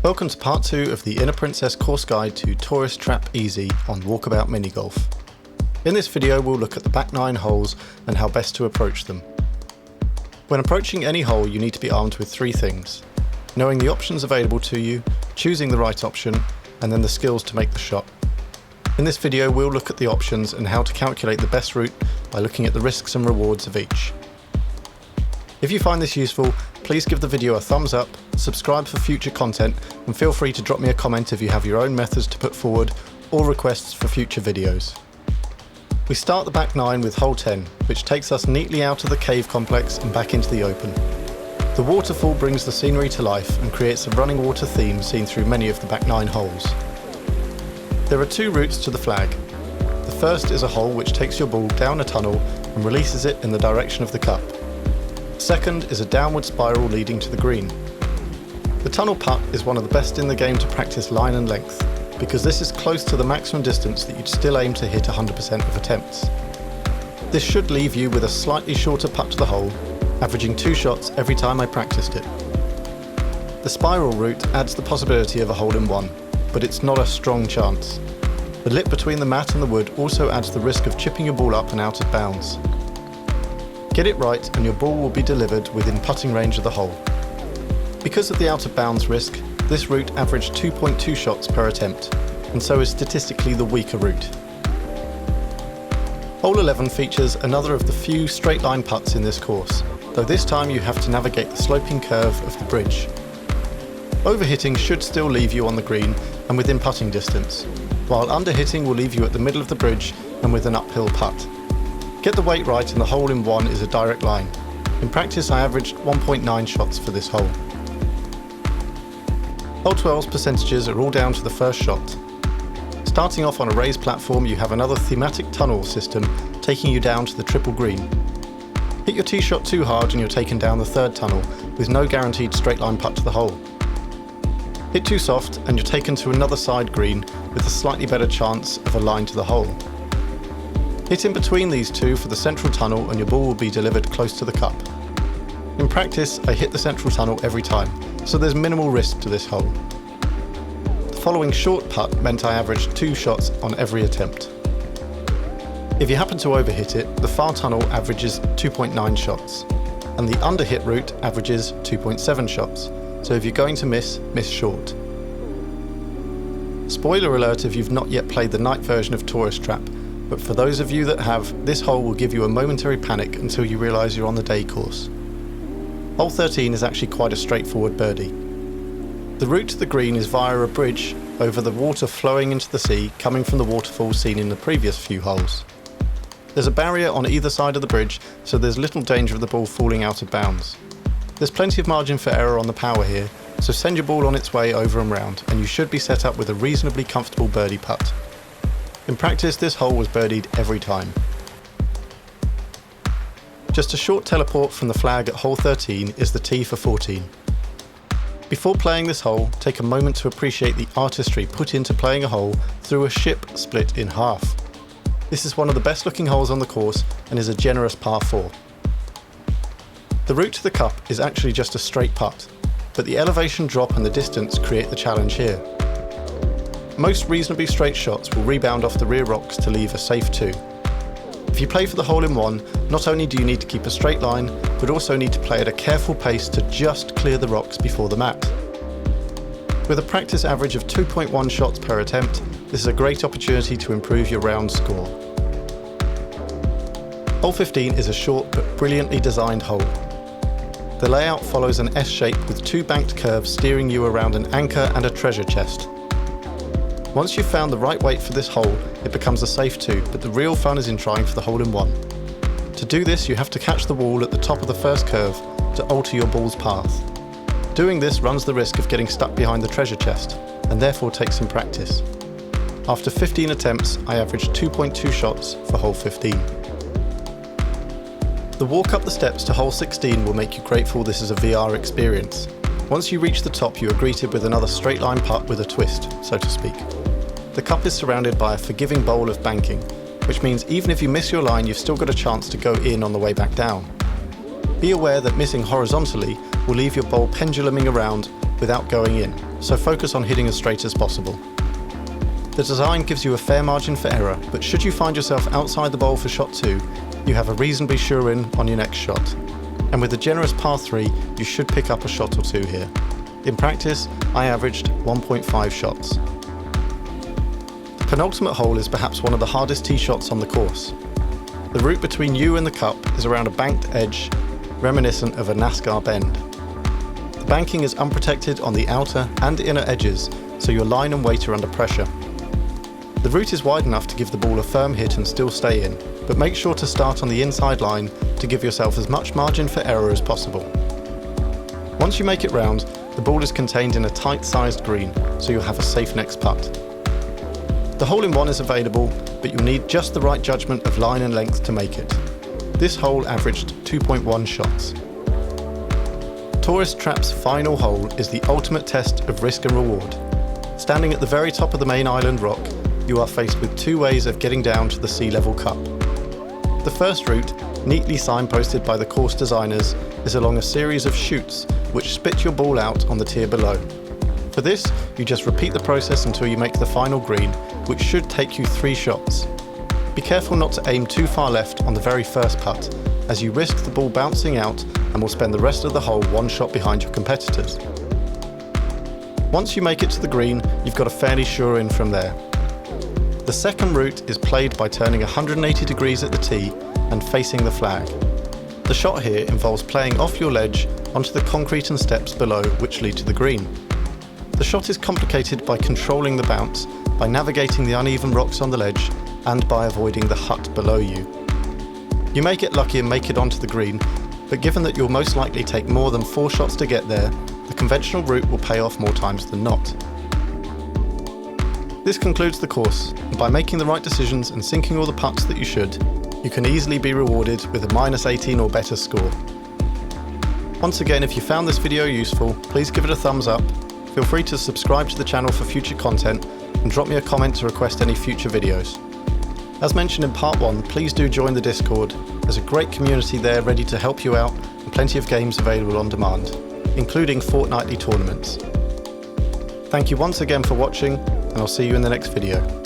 Welcome to part 2 of the InnerPrincess course guide to Tourist Trap Easy on Walkabout Mini Golf. In this video we'll look at the back 9 holes and how best to approach them. When approaching any hole you need to be armed with 3 things: knowing the options available to you, choosing the right option, and then the skills to make the shot. In this video we'll look at the options and how to calculate the best route by looking at the risks and rewards of each. If you find this useful, please give the video a thumbs up, subscribe for future content, and feel free to drop me a comment if you have your own methods to put forward or requests for future videos. We start the back 9 with hole 10, which takes us neatly out of the cave complex and back into the open. The waterfall brings the scenery to life and creates a running water theme seen through many of the back 9 holes. There are 2 routes to the flag. The first is a hole which takes your ball down a tunnel and releases it in the direction of the cup. Second is a downward spiral leading to the green. The tunnel putt is one of the best in the game to practice line and length, because this is close to the maximum distance that you'd still aim to hit 100% of attempts. This should leave you with a slightly shorter putt to the hole, averaging 2 shots every time I practiced it. The spiral route adds the possibility of a hole-in-one, but it's not a strong chance. The lip between the mat and the wood also adds the risk of chipping your ball up and out of bounds. Get it right and your ball will be delivered within putting range of the hole. Because of the out of bounds risk, this route averaged 2.2 shots per attempt, and so is statistically the weaker route. Hole 11 features another of the few straight line putts in this course, though this time you have to navigate the sloping curve of the bridge. Overhitting should still leave you on the green and within putting distance, while underhitting will leave you at the middle of the bridge and with an uphill putt. Get the weight right and the hole-in-one is a direct line. In practice I averaged 1.9 shots for this hole. Hole 12's percentages are all down to the first shot. Starting off on a raised platform you have another thematic tunnel system taking you down to the triple green. Hit your tee shot too hard and you're taken down the 3rd tunnel with no guaranteed straight line putt to the hole. Hit too soft and you're taken to another side green with a slightly better chance of a line to the hole. Hit in between these two for the central tunnel and your ball will be delivered close to the cup. In practice, I hit the central tunnel every time, so there's minimal risk to this hole. The following short putt meant I averaged 2 shots on every attempt. If you happen to overhit it, the far tunnel averages 2.9 shots, and the underhit route averages 2.7 shots, so if you're going to miss short. Spoiler alert if you've not yet played the night version of Tourist Trap, but for those of you that have, this hole will give you a momentary panic until you realise you're on the day course. Hole 13 is actually quite a straightforward birdie. The route to the green is via a bridge over the water flowing into the sea coming from the waterfall seen in the previous few holes. There's a barrier on either side of the bridge, so there's little danger of the ball falling out of bounds. There's plenty of margin for error on the power here, so send your ball on its way over and round and you should be set up with a reasonably comfortable birdie putt. In practice, this hole was birdied every time. Just a short teleport from the flag at hole 13 is the tee for 14. Before playing this hole, take a moment to appreciate the artistry put into playing a hole through a ship split in half. This is one of the best looking holes on the course and is a generous par 4. The route to the cup is actually just a straight putt, but the elevation drop and the distance create the challenge here. Most reasonably straight shots will rebound off the rear rocks to leave a safe 2. If you play for the hole-in-one, not only do you need to keep a straight line, but also need to play at a careful pace to just clear the rocks before the mat. With a practice average of 2.1 shots per attempt, this is a great opportunity to improve your round score. Hole 15 is a short but brilliantly designed hole. The layout follows an S shape with 2 banked curves steering you around an anchor and a treasure chest. Once you've found the right weight for this hole, it becomes a safe 2, but the real fun is in trying for the hole-in-one. To do this, you have to catch the wall at the top of the first curve to alter your ball's path. Doing this runs the risk of getting stuck behind the treasure chest, and therefore takes some practice. After 15 attempts, I averaged 2.2 shots for hole 15. The walk up the steps to hole 16 will make you grateful this is a VR experience. Once you reach the top, you are greeted with another straight line putt with a twist, so to speak. The cup is surrounded by a forgiving bowl of banking, which means even if you miss your line, you've still got a chance to go in on the way back down. Be aware that missing horizontally will leave your bowl penduluming around without going in. so focus on hitting as straight as possible. The design gives you a fair margin for error, but should you find yourself outside the bowl for shot 2, you have a reasonably sure in on your next shot. And with a generous par 3, you should pick up a shot or 2 here. In practice, I averaged 1.5 shots. The penultimate hole is perhaps one of the hardest tee shots on the course. The route between you and the cup is around a banked edge, reminiscent of a NASCAR bend. The banking is unprotected on the outer and inner edges, so your line and weight are under pressure. The route is wide enough to give the ball a firm hit and still stay in, but make sure to start on the inside line to give yourself as much margin for error as possible. Once you make it round, the ball is contained in a tight-sized green, so you'll have a safe next putt. The hole-in-one is available, but you'll need just the right judgment of line and length to make it. This hole averaged 2.1 shots. Tourist Trap's final hole is the ultimate test of risk and reward. Standing at the very top of the main island rock, you are faced with 2 ways of getting down to the sea level cup. The first route, neatly signposted by the course designers, is along a series of chutes which spit your ball out on the tier below. For this, you just repeat the process until you make the final green, which should take you 3 shots. Be careful not to aim too far left on the very first putt, as you risk the ball bouncing out and will spend the rest of the hole 1 shot behind your competitors. Once you make it to the green, you've got a fairly sure in from there. The second route is played by turning 180 degrees at the tee and facing the flag. The shot here involves playing off your ledge onto the concrete and steps below which lead to the green. The shot is complicated by controlling the bounce, by navigating the uneven rocks on the ledge, and by avoiding the hut below you. You may get lucky and make it onto the green, but given that you'll most likely take more than 4 shots to get there, the conventional route will pay off more times than not. This concludes the course, and by making the right decisions and sinking all the putts that you should, you can easily be rewarded with a -18 or better score. Once again, if you found this video useful, please give it a thumbs up, feel free to subscribe to the channel for future content, and drop me a comment to request any future videos. As mentioned in part 1, please do join the Discord. There's a great community there ready to help you out, and plenty of games available on demand, including fortnightly tournaments. Thank you once again for watching, and I'll see you in the next video.